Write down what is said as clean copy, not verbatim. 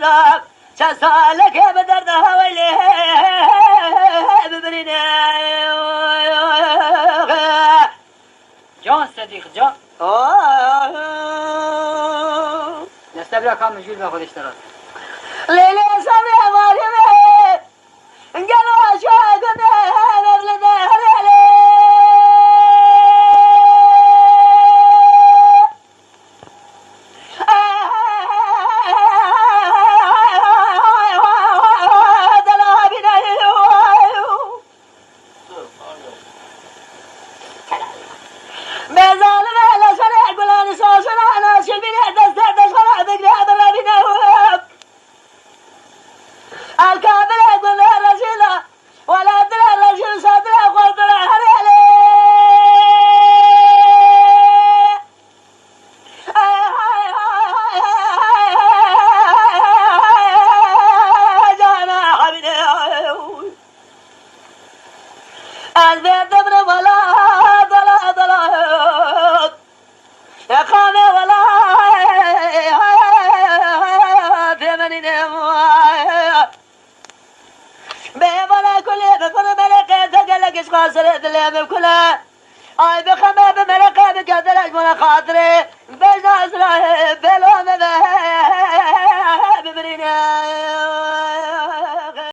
دار چه ساله که به درد هولی ببرینه جان صدیق جان دسته بلا کام جور به خودش درست لیلی سمی مارمه گلو عشاقه برلده لیلی آی بخمه به مرقه بکدرش من خاطره بجناز راه بلومه ببرینه